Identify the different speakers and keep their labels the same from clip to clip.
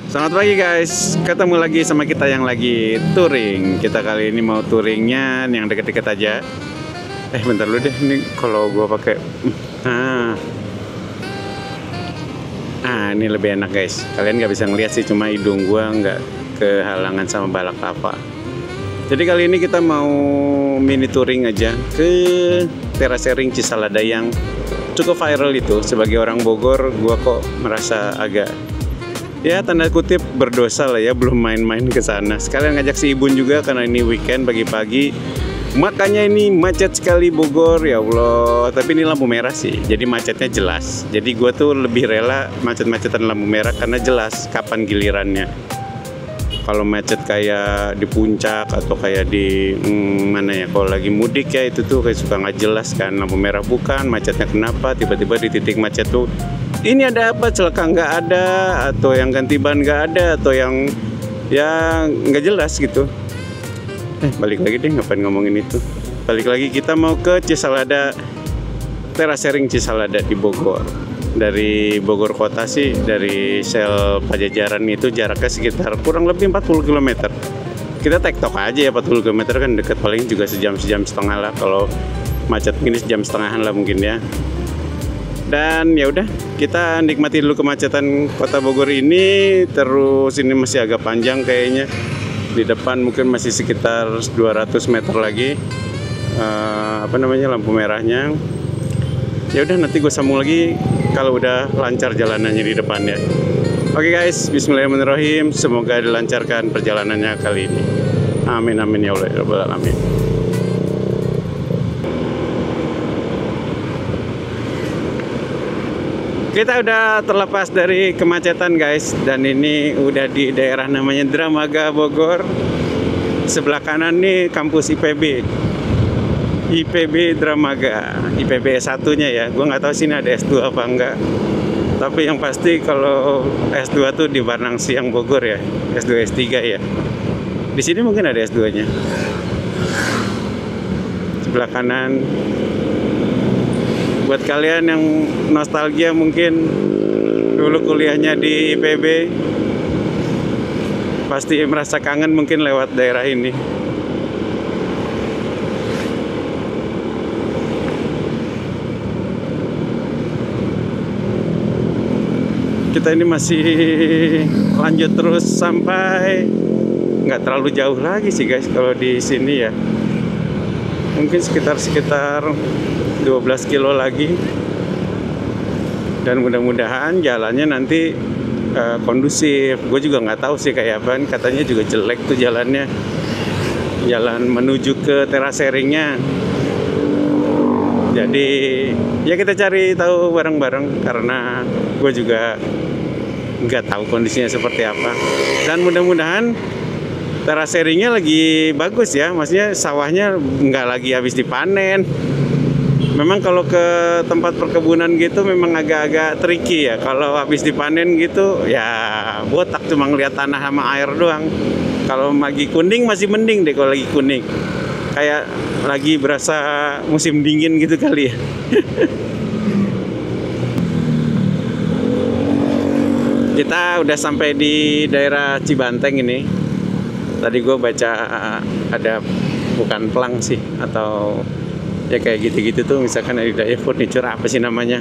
Speaker 1: Selamat pagi guys, ketemu lagi sama kita yang lagi touring. Kita kali ini mau touringnya yang deket-deket aja. Bentar dulu deh, ini kalau gua pakai ini lebih enak guys. Kalian nggak bisa ngeliat sih, cuma hidung gua nggak kehalangan sama balak kelapa. Jadi kali ini kita mau mini touring aja ke Terasering Cisalada yang cukup viral itu. Sebagai orang Bogor, gua kok merasa agak tanda kutip berdosa lah ya, belum main-main ke sana. Sekalian ngajak si Ibun juga karena ini weekend pagi-pagi. Makanya ini macet sekali Bogor, ya Allah. Tapi ini lampu merah sih, jadi macetnya jelas. Jadi gue tuh lebih rela macet-macetan lampu merah karena jelas kapan gilirannya. Kalau macet kayak di puncak atau kayak di mana ya, kalau lagi mudik ya itu tuh kayak suka nggak jelas kan. Lampu merah bukan, macetnya kenapa, tiba-tiba di titik macet tuh ini ada apa, celaka nggak ada, atau yang ganti ban nggak ada, atau yang nggak jelas gitu. Balik lagi deh, ngapain ngomongin itu. Balik lagi, kita mau ke Cisalada, Terasering Cisalada di Bogor. Dari Bogor kota sih, dari sel Pajajaran itu jaraknya sekitar kurang lebih 40 km. Kita tektok aja ya, 40 km kan deket, paling juga sejam setengah lah. Kalau macet gini sejam setengahan lah mungkin ya. Dan ya udah, kita nikmati dulu kemacetan kota Bogor ini. Terus ini masih agak panjang kayaknya. Di depan mungkin masih sekitar 200 meter lagi lampu merahnya. Ya udah, nanti gue sambung lagi kalau udah lancar jalanannya di depannya. Oke guys, bismillahirrahmanirrahim. Semoga dilancarkan perjalanannya kali ini. Amin amin ya Allah ya rabbal alamin. Kita udah terlepas dari kemacetan guys, dan ini udah di daerah namanya Dramaga Bogor. Sebelah kanan nih kampus IPB Dramaga, IPB S1-nya ya. Gue nggak tahu sini ada S2 apa enggak. Tapi yang pasti kalau S2 tuh di Barnang Siang Bogor ya, S2 S3 ya. Di sini mungkin ada S2-nya. Sebelah kanan. Buat kalian yang nostalgia mungkin dulu kuliahnya di IPB, pasti merasa kangen mungkin lewat daerah ini. Kita ini masih lanjut terus sampai nggak terlalu jauh lagi sih guys kalau di sini ya. Mungkin sekitar 12 kilo lagi. Dan mudah-mudahan jalannya nanti kondusif. Gue juga nggak tahu sih kayak apa. Katanya juga jelek tuh jalannya. Jalan menuju ke Teraseringnya. Jadi ya kita cari tahu bareng-bareng, karena gue juga nggak tahu kondisinya seperti apa. Dan mudah-mudahan Teraseringnya lagi bagus ya, maksudnya sawahnya nggak lagi habis dipanen. Memang kalau ke tempat perkebunan gitu memang agak-agak tricky ya. Kalau habis dipanen gitu ya botak, cuma ngeliat tanah sama air doang. Kalau lagi kuning masih mending deh, kalau lagi kuning. Kayak lagi berasa musim dingin gitu kali ya. Kita udah sampai di daerah Cibanteng ini. Tadi gue baca ada, bukan pelang sih, atau ya kayak gitu-gitu tuh, misalkan Adidaya Furniture apa sih namanya.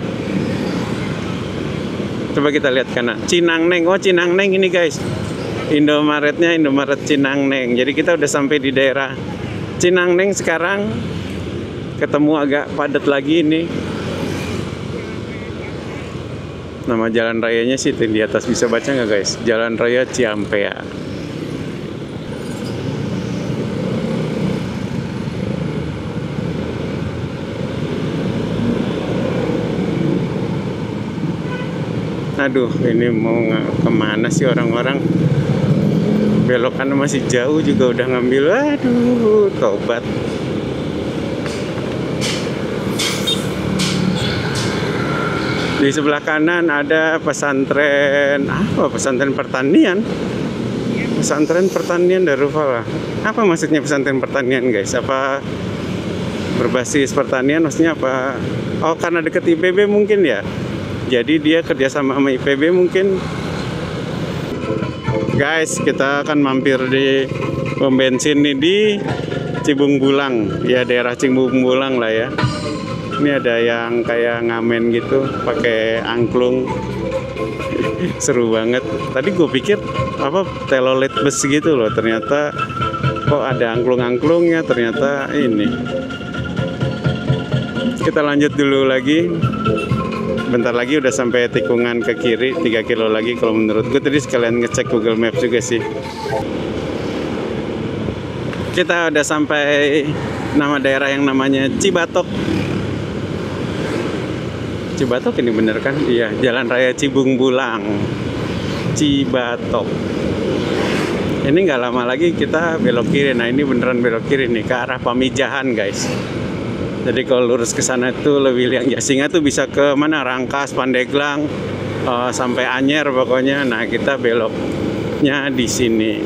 Speaker 1: Coba kita lihat kanan, Cinangneng. Oh, Cinangneng ini guys, Indomaretnya Indomaret Cinangneng. Jadi kita udah sampai di daerah Cinangneng sekarang. Ketemu agak padat lagi ini. Nama jalan rayanya sih di atas, bisa baca nggak guys? Jalan Raya Ciampea. Aduh, ini mau kemana sih orang-orang? Belokan masih jauh juga udah ngambil. Aduh, tobat. Di sebelah kanan ada pesantren, pesantren pertanian. Pesantren pertanian Darul Falah. Apa maksudnya pesantren pertanian guys? Apa berbasis pertanian, maksudnya apa? Oh, karena deket IPB mungkin ya. Jadi dia kerjasama sama IPB mungkin. Guys, kita akan mampir di pom bensin nih di Cibung Bulang. Ya, daerah Cibung Bulang lah ya. Ini ada yang kayak ngamen gitu, pakai angklung. Seru banget. Tadi gue pikir apa telolet bus gitu loh. Ternyata kok ada angklung-angklungnya. Ternyata ini. Kita lanjut dulu lagi. Bentar lagi udah sampai tikungan ke kiri, 3 kilo lagi kalau menurut gue. Tadi sekalian ngecek Google Maps juga sih. Kita udah sampai nama daerah yang namanya Cibatok. Cibatok ini bener kan? Iya, Jalan Raya Cibung Bulang. Cibatok. Ini nggak lama lagi kita belok kiri. Nah, ini beneran belok kiri nih ke arah Pamijahan, guys. Jadi kalau lurus ke sana itu lebih liang Singa tuh bisa ke mana? Rangkas, Pandeglang, sampai Anyer pokoknya. Nah, kita beloknya di sini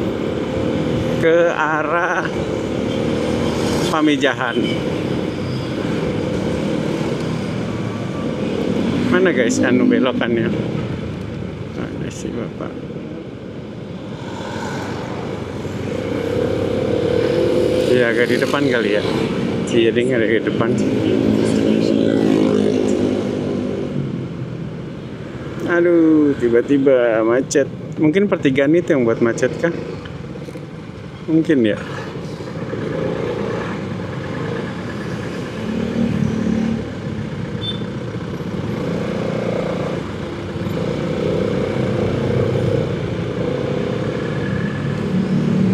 Speaker 1: ke arah Pamijahan. Mana guys anu belokannya? Ada sih Bapak. Ya agak di depan kali ya. Jadi ada di depan. Aduh, tiba-tiba macet. Mungkin pertigaan itu yang buat macet kah? Mungkin ya.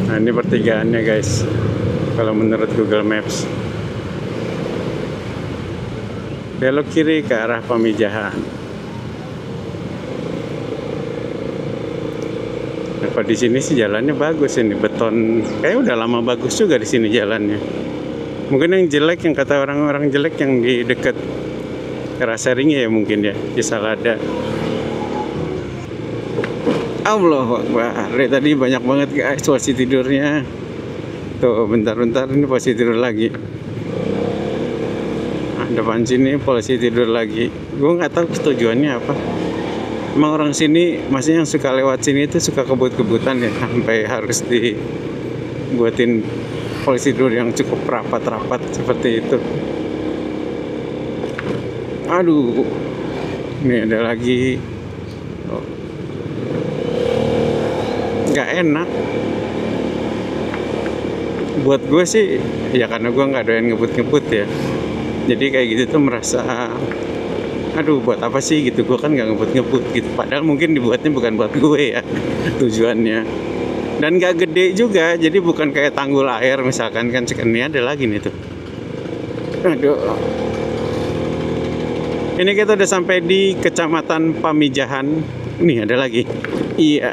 Speaker 1: Nah, ini pertigaannya guys. Kalau menurut Google Maps. Belok kiri ke arah Pamijahan. Nah, kalau di sini sih jalannya bagus ini, beton. Kayak udah lama bagus juga di sini jalannya. Mungkin yang jelek, yang kata orang-orang jelek yang di dekat Kerasaringnya ya mungkin ya, di Salada. Allahu Akbar. Tadi banyak banget guys posisi tidurnya. Tuh, bentar-bentar ini posisi tidur lagi. Depan sini polisi tidur lagi. Gue nggak tahu tujuannya apa. Emang orang sini, maksudnya yang suka lewat sini itu suka kebut-kebutan ya, sampai harus dibuatin polisi tidur yang cukup rapat-rapat seperti itu. Aduh, ini ada lagi. Nggak enak. Buat gue sih, ya karena gue nggak doyan ngebut-ngebut ya. Jadi kayak gitu tuh merasa, aduh buat apa sih gitu, gue kan nggak ngebut-ngebut gitu. Padahal mungkin dibuatnya bukan buat gue ya tujuannya. Dan nggak gede juga, jadi bukan kayak tanggul air misalkan kan. Ini ada lagi nih tuh. Aduh. Ini kita udah sampai di Kecamatan Pamijahan. Nih ada lagi. Iya.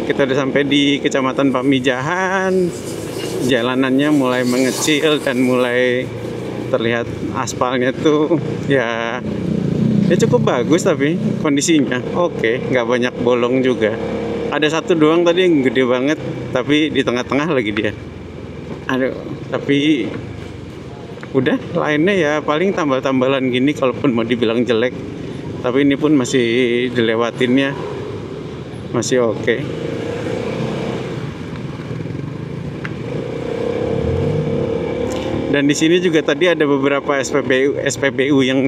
Speaker 1: Kita udah sampai di Kecamatan Pamijahan. Jalanannya mulai mengecil dan mulai terlihat aspalnya tuh ya cukup bagus, tapi kondisinya oke, nggak banyak bolong juga. Ada satu doang tadi yang gede banget, tapi di tengah-tengah lagi dia. Aduh, tapi udah lainnya ya paling tambal-tambalan gini kalaupun mau dibilang jelek, tapi ini pun masih dilewatinnya masih oke. Dan di sini juga tadi ada beberapa SPBU yang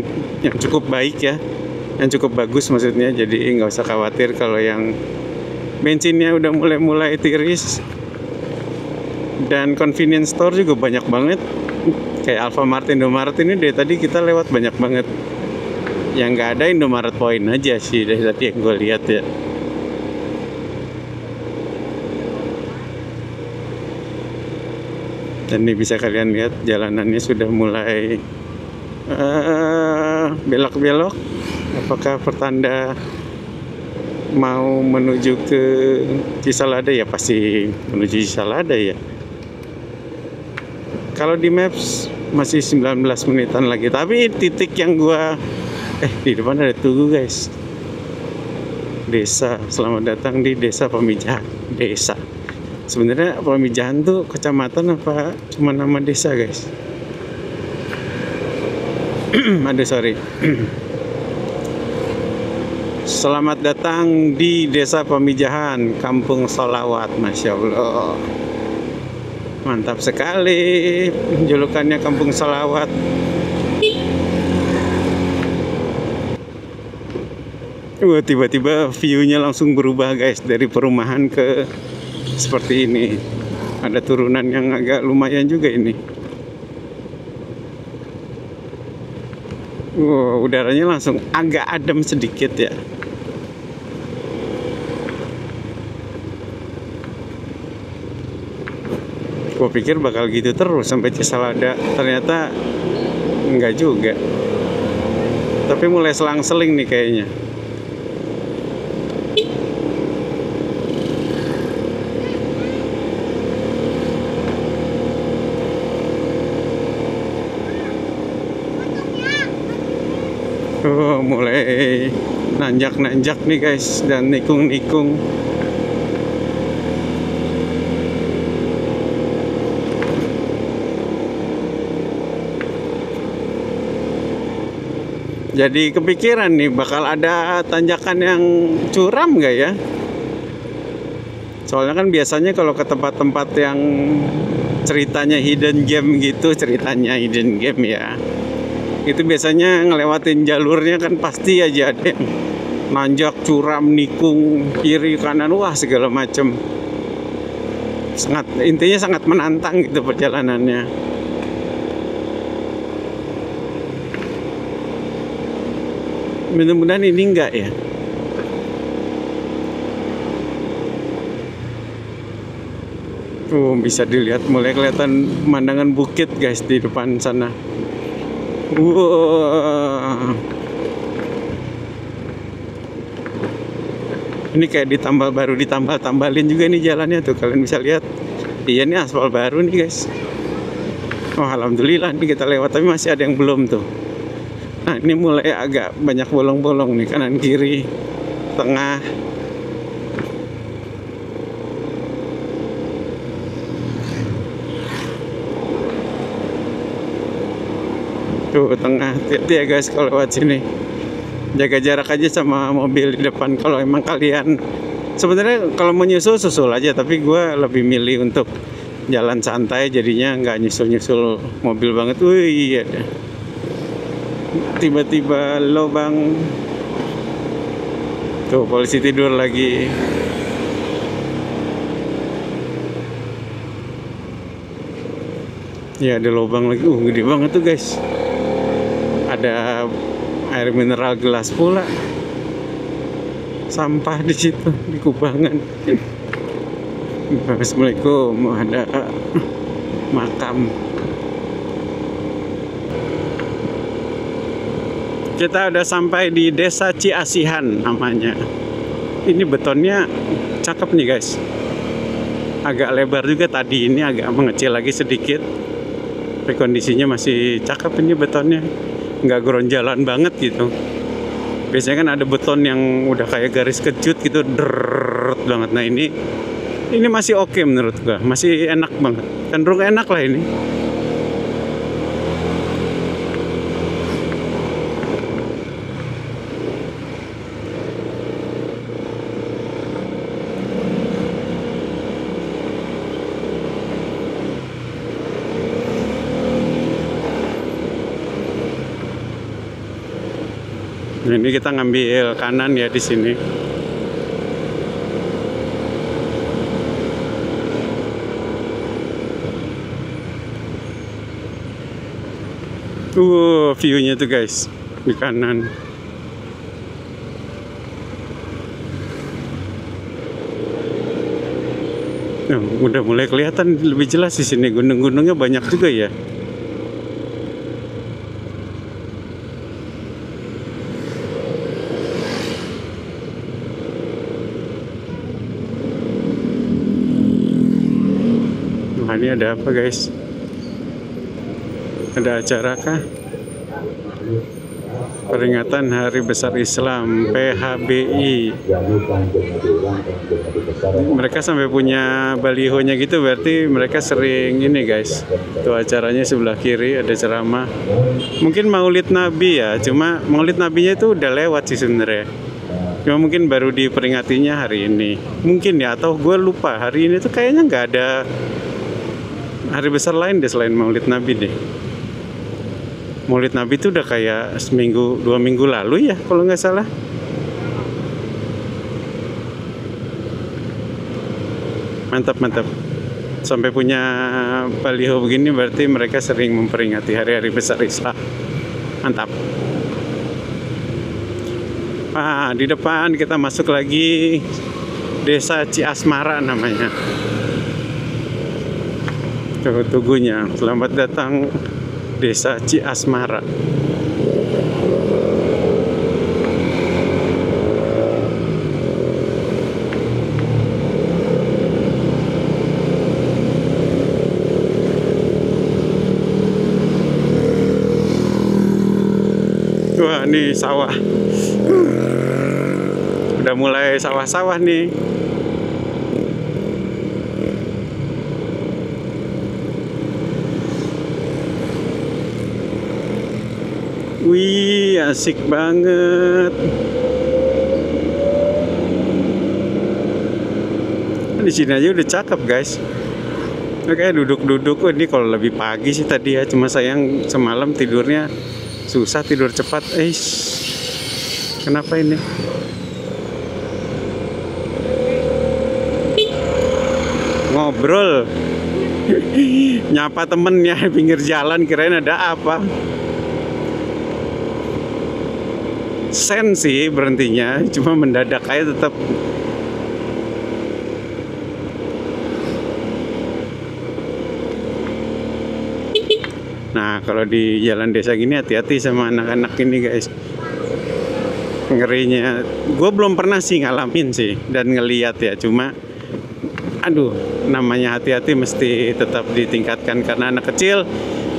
Speaker 1: cukup baik ya, yang cukup bagus maksudnya. Jadi nggak usah khawatir kalau yang bensinnya udah mulai tiris. Dan convenience store juga banyak banget. Kayak Alfamart, Indomaret ini dari tadi kita lewat banyak banget. Yang nggak ada Indomaret Point aja sih dari tadi yang gue lihat ya. Dan ini bisa kalian lihat jalanannya sudah mulai belok-belok. Apakah pertanda mau menuju ke Cisalada ya? Pasti menuju Cisalada ya. Kalau di Maps masih 19 menitan lagi. Tapi titik yang gua di depan ada Tugu guys. Desa. Selamat datang di Desa Pamijahan. Desa. Sebenarnya Pamijahan tuh kecamatan apa cuma nama desa guys? Aduh sorry. Selamat datang di Desa Pamijahan, Kampung Sholawat. Masya Allah, mantap sekali julukannya Kampung Sholawat. Wah, tiba-tiba view-nya langsung berubah guys, dari perumahan ke seperti ini. Ada turunan yang agak lumayan juga ini. Wow, udaranya langsung agak adem sedikit ya. Gue pikir bakal gitu terus sampai Cisalada, ternyata enggak juga. Tapi mulai selang-seling nih kayaknya. Oh, mulai nanjak-nanjak nih guys, dan nikung-nikung. Jadi kepikiran nih, bakal ada tanjakan yang curam nggak ya? Soalnya kan biasanya kalau ke tempat-tempat yang ceritanya hidden gem gitu, ceritanya hidden gem ya, itu biasanya ngelewatin jalurnya kan pasti aja ada yang nanjak, curam, nikung, kiri, kanan, wah segala macem. Intinya sangat menantang gitu perjalanannya. Mudah-mudahan ini enggak ya. Bisa dilihat, mulai kelihatan pemandangan bukit guys di depan sana. Wow. Ini kayak baru ditambal-tambalin juga nih jalannya tuh, kalian bisa lihat. Iya, ini aspal baru nih guys. Oh, alhamdulillah nih kita lewat, tapi masih ada yang belum tuh. Nah, ini mulai agak banyak bolong-bolong nih, kanan kiri, tengah. Tuh tengah, hati-hati ya guys kalau lewat sini. Jaga jarak aja sama mobil di depan kalau emang kalian. Sebenarnya kalau mau nyusul susul aja, tapi gue lebih milih untuk jalan santai, jadinya nggak nyusul-nyusul mobil banget. Wih, iya deh. Tiba-tiba lubang. Tuh polisi tidur lagi. Ya ada lubang lagi. Gede banget tuh guys. Ada air mineral gelas pula. Sampah di situ di kubangan. Assalamualaikum, ada makam. Kita udah sampai di Desa Ciasihan namanya. Ini betonnya cakep nih guys. Agak lebar juga tadi, ini agak mengecil lagi sedikit. Tapi kondisinya masih cakep ini betonnya. Nggak geronjalan banget gitu. Biasanya kan ada beton yang udah kayak garis kejut gitu, drrrrt banget. Nah ini masih oke menurut gua, masih enak banget. Cenderung enak lah ini. Nah, ini kita ngambil kanan ya di sini. View-nya tuh guys di kanan. Nah, udah mulai kelihatan lebih jelas di sini. Gunung-gunungnya banyak juga ya. Nah, ini ada apa guys? Ada acara kah? Peringatan Hari Besar Islam PHBI. Mereka sampai punya balihonya gitu, berarti mereka sering ini guys. Tuh acaranya sebelah kiri ada ceramah. Mungkin Maulid Nabi ya, cuma Maulid Nabinya itu udah lewat sih sebenarnya. Cuma mungkin baru diperingatinya hari ini. Mungkin ya, atau gue lupa. Hari ini tuh kayaknya nggak ada hari besar lain deh selain Maulid Nabi deh. Maulid Nabi itu udah kayak seminggu, 2 minggu lalu ya kalau nggak salah. Mantap, mantap. Sampai punya baliho begini berarti mereka sering memperingati hari-hari besar Islam. Mantap. Di depan kita masuk lagi Desa Ciasmara namanya. Tugunya. Selamat datang Desa Ciasmara. Wah, ini sawah. Udah mulai sawah-sawah nih. Wih, asik banget. Di sini aja udah cakep, guys. Oke, duduk-duduk. Ini kalau lebih pagi sih tadi ya. Cuma sayang semalam tidurnya susah, tidur cepat. Kenapa ini? Ngobrol. Nyapa temennya pinggir jalan, kirain ada apa. Sen sih berhentinya, cuma mendadak aja tetap. Nah, kalau di jalan desa gini hati-hati sama anak-anak ini, guys. Ngerinya, gue belum pernah sih ngalamin sih dan ngeliat ya, cuma aduh, namanya hati-hati mesti tetap ditingkatkan karena anak kecil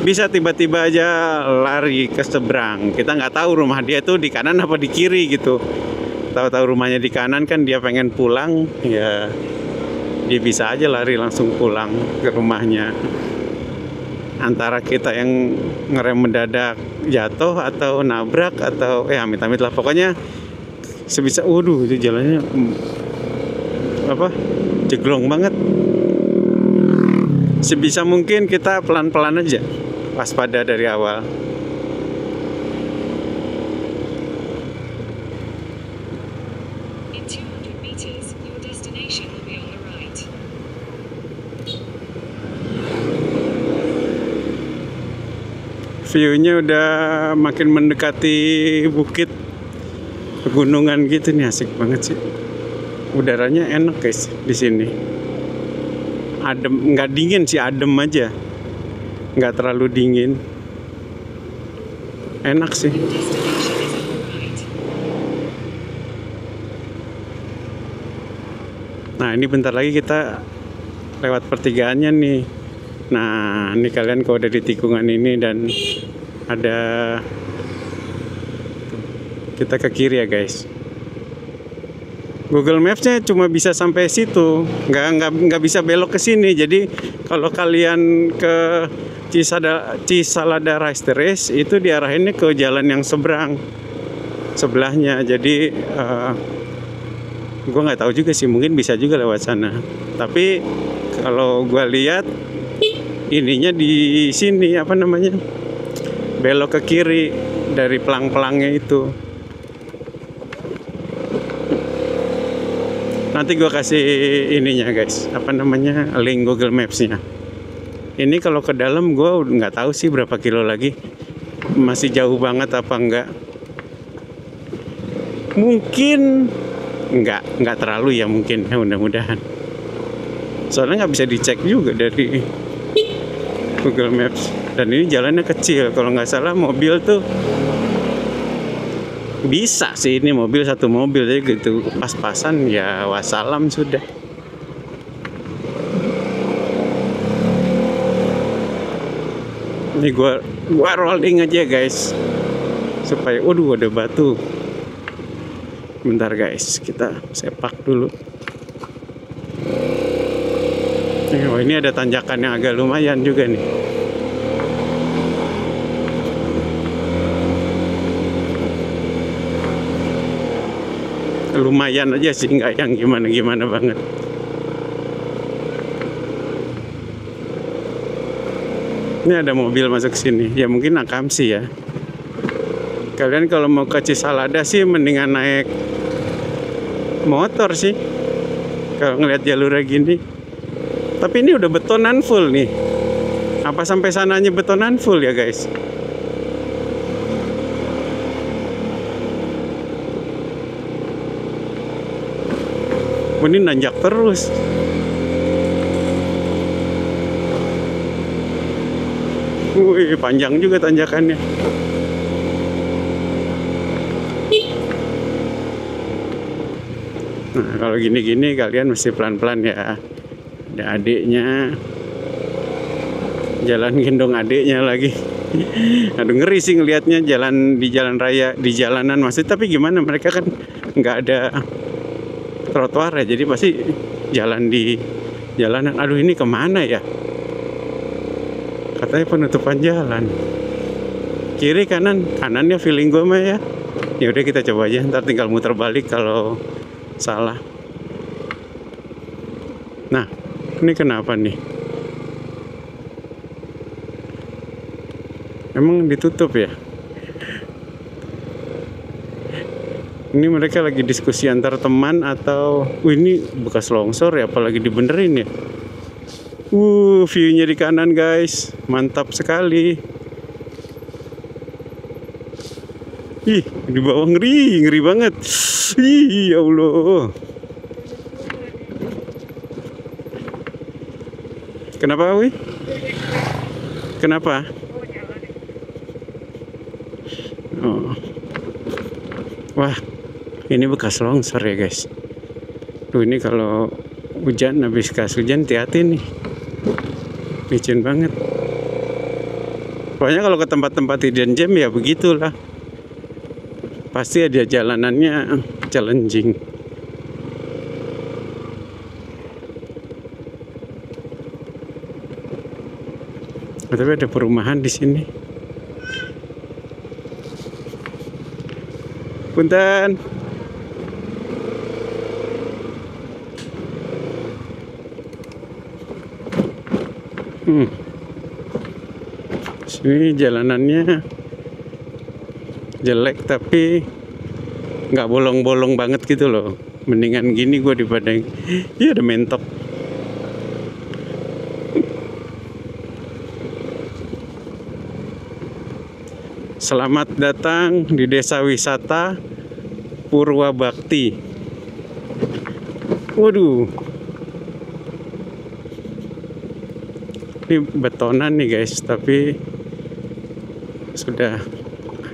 Speaker 1: bisa tiba-tiba aja lari ke seberang. Kita nggak tahu rumah dia tuh di kanan apa di kiri gitu. Tahu-tahu rumahnya di kanan kan dia pengen pulang, ya dia bisa aja lari langsung pulang ke rumahnya. Antara kita yang ngerem mendadak jatuh atau nabrak atau amit-amit lah, pokoknya sebisa. Waduh, itu jalannya apa, jeglong banget. Sebisa mungkin kita pelan-pelan aja, waspada dari awal. View-nya udah makin mendekati bukit pegunungan gitu nih, asik banget sih. Udaranya enak, guys, di sini. Adem, nggak dingin sih, adem aja. Nggak terlalu dingin. Enak sih. Nah, ini bentar lagi kita lewat pertigaannya nih. Nah, ini kalian kalau udah di tikungan ini dan ada, kita ke kiri ya, guys. Google Maps-nya cuma bisa sampai situ, nggak bisa belok ke sini. Jadi kalau kalian ke Cisalada Rice Terrace itu diarahinnya ke jalan yang sebelahnya. Jadi gue nggak tahu juga sih, mungkin bisa juga lewat sana. Tapi kalau gue lihat ininya di sini apa namanya, belok ke kiri dari pelang-pelangnya itu. Nanti gue kasih ininya, guys, apa namanya, link Google Maps-nya. Ini kalau ke dalam gue nggak tahu sih berapa kilo lagi, masih jauh banget apa enggak. Mungkin nggak terlalu ya, mungkin ya, mudah-mudahan. Soalnya nggak bisa dicek juga dari Google Maps. Dan ini jalannya kecil, kalau nggak salah mobil tuh bisa sih, ini mobil satu mobil aja gitu, pas-pasan ya, wassalam sudah. Ini gua rolling aja, guys, supaya waduh ada batu. Bentar, guys, kita sepak dulu. Oh, ini ada tanjakan yang agak lumayan juga nih. lumayan aja sih, nggak yang gimana-gimana banget. Ini ada mobil masuk sini, ya mungkin akamsi ya. Kalian kalau mau ke Cisalada sih mendingan naik motor sih, kalau ngeliat jalurnya gini. Tapi ini udah betonan full nih. Apa sampai sananya betonan full ya guys? Ini nanjak terus. Wih, panjang juga tanjakannya. Nah, kalau gini-gini kalian mesti pelan-pelan ya. Ada adiknya, jalan gendong adiknya lagi. Aduh, ngeri sih ngelihatnya jalan di jalan raya, di jalanan masih. Tapi gimana, mereka kan nggak ada trotoar ya, jadi pasti jalan di jalanan. Aduh, ini kemana ya? Katanya penutupan jalan. Kiri kanan, kanannya feeling gue mah ya. Ya udah kita coba aja, ntar tinggal muter balik kalau salah. Nah, ini kenapa nih? Emang ditutup ya? Ini mereka lagi diskusi antar teman atau ini bekas longsor ya, apalagi dibenerin ya. View-nya di kanan guys, mantap sekali. Ih, di bawah ngeri banget. Ih, ya Allah. Kenapa, Wi? Kenapa? Oh. Wah, ini bekas longsor ya guys. Tuh, ini kalau hujan, habis kasih hujan, hati-hati nih. Licin banget. Pokoknya kalau ke tempat-tempat hidden gem ya begitulah. Pasti ada jalanannya challenging. Tapi ada perumahan di sini. Punten. Sini jalanannya jelek tapi nggak bolong-bolong banget gitu loh. Mendingan gini gue daripada iya ada mentok. Selamat datang di desa wisata Purwabakti. Waduh. Ini betonan nih guys, tapi sudah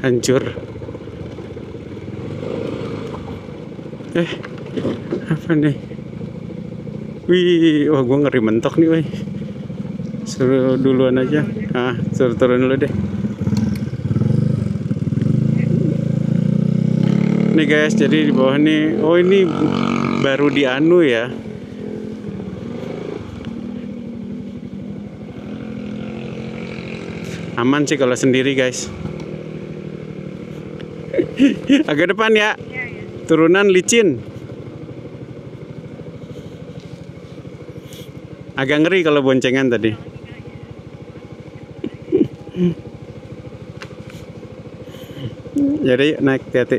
Speaker 1: hancur. Apa nih? Wih, wah gue ngeri mentok nih, wih. Suruh duluan aja. Suruh turun dulu deh. Nih guys, jadi di bawah nih, oh ini baru di anu ya. Aman sih kalau sendiri guys. Agak depan ya. Turunan licin. Agak ngeri kalau boncengan tadi. Jadi naik, hati-hati.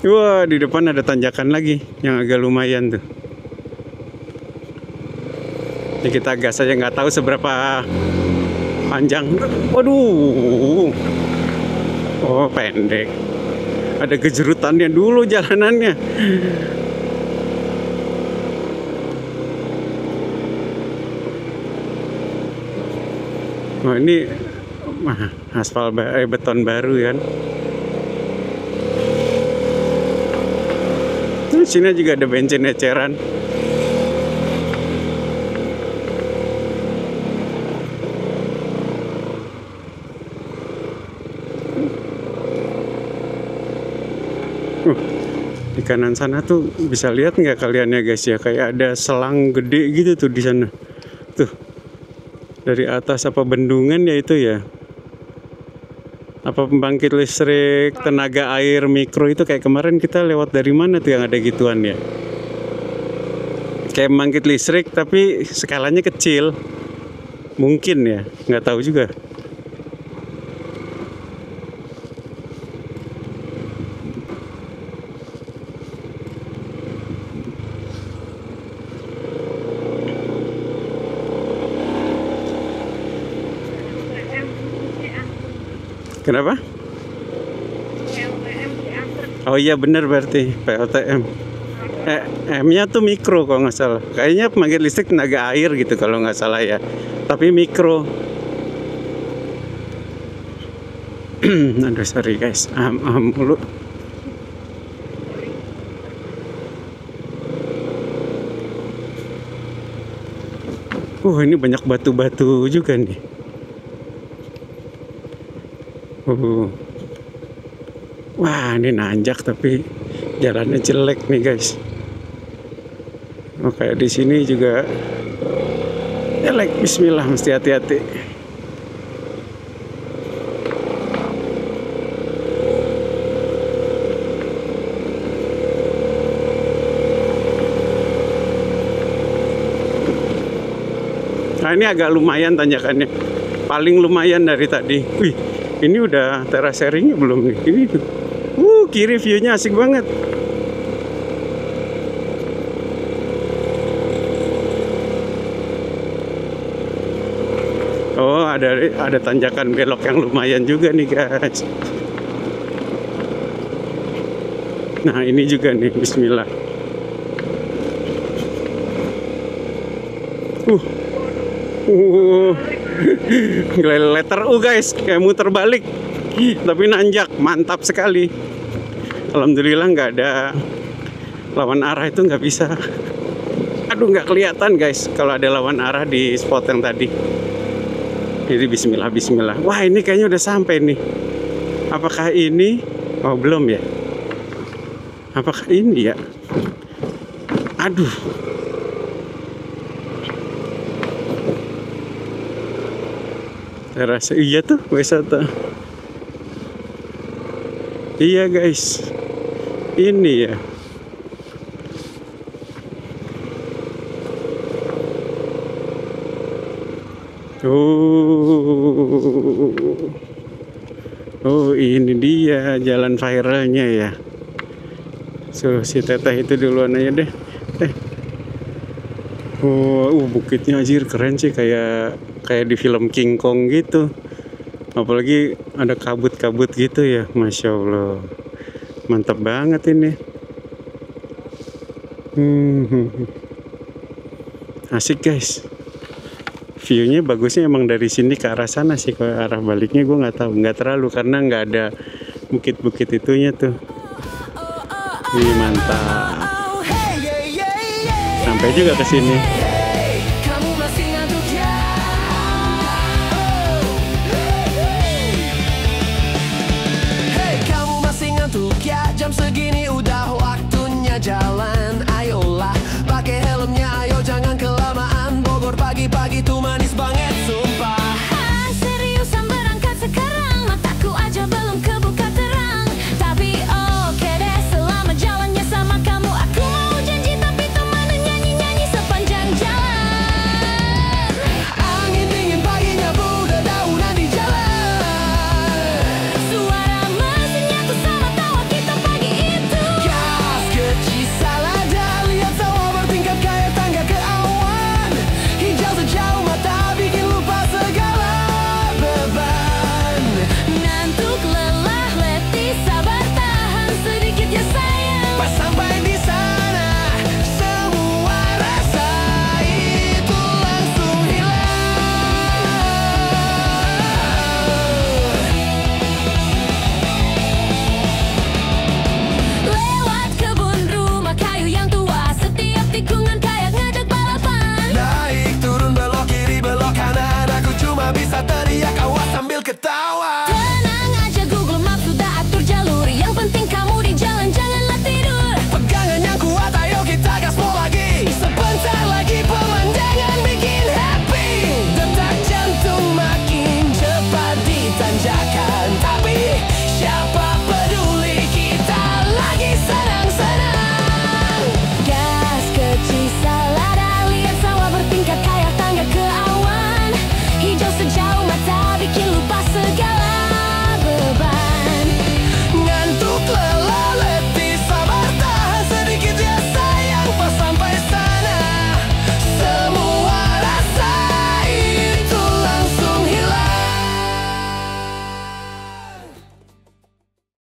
Speaker 1: Wah, di depan ada tanjakan lagi yang agak lumayan tuh. Jadi kita gas aja, nggak tahu seberapa panjang. Waduh. Oh, pendek. Ada kejerutannya dulu jalanannya. Oh, ini aspal beton baru kan. Di sini juga ada bensin eceran. Di kanan sana tuh bisa lihat nggak kalian ya guys ya, kayak ada selang gede gitu tuh di sana. Tuh. Dari atas apa bendungan ya itu ya. Apa pembangkit listrik tenaga air mikro itu kayak kemarin kita lewat dari mana tuh yang ada gituan ya? Kayak pembangkit listrik tapi skalanya kecil. Mungkin ya, nggak tahu juga. Kenapa? Oh iya bener berarti PLTM. M-nya tuh mikro kalau nggak salah. Kayaknya pembangkit listrik tenaga air gitu kalau nggak salah ya. Tapi mikro. Aduh sorry guys. Mulu. Ini banyak batu-batu juga nih. Wah ini nanjak tapi jalannya jelek nih guys. Kayak di sini juga jelek. Bismillah, mesti hati-hati. Nah ini agak lumayan tanjakannya. Paling lumayan dari tadi. Wih, ini udah terasering belum nih? Ini kiri view-nya asik banget. Oh, ada tanjakan belok yang lumayan juga nih, guys. Nah, ini juga nih, bismillah. Letter U guys, kayak muter balik. Tapi nanjak, mantap sekali. Alhamdulillah nggak ada lawan arah, itu nggak bisa. Aduh, nggak kelihatan guys kalau ada lawan arah di spot yang tadi. Jadi bismillah, bismillah. Wah, ini kayaknya udah sampai nih. Apakah ini? Oh, belum ya. Apakah ini ya? Aduh. Saya rasa iya tuh wisata. Iya guys. Ini ya. Oh, ini dia jalan viralnya ya. So, si teteh itu duluan aja deh. Bukitnya anjir keren sih, kayak di film King Kong gitu. Apalagi ada kabut-kabut gitu ya. Masya Allah, mantap banget ini. Asik guys. View-nya bagusnya emang dari sini ke arah sana sih. Ke arah baliknya gue nggak tahu, nggak terlalu karena nggak ada bukit-bukit itunya tuh. Ini mantap. Sampai juga ke sini.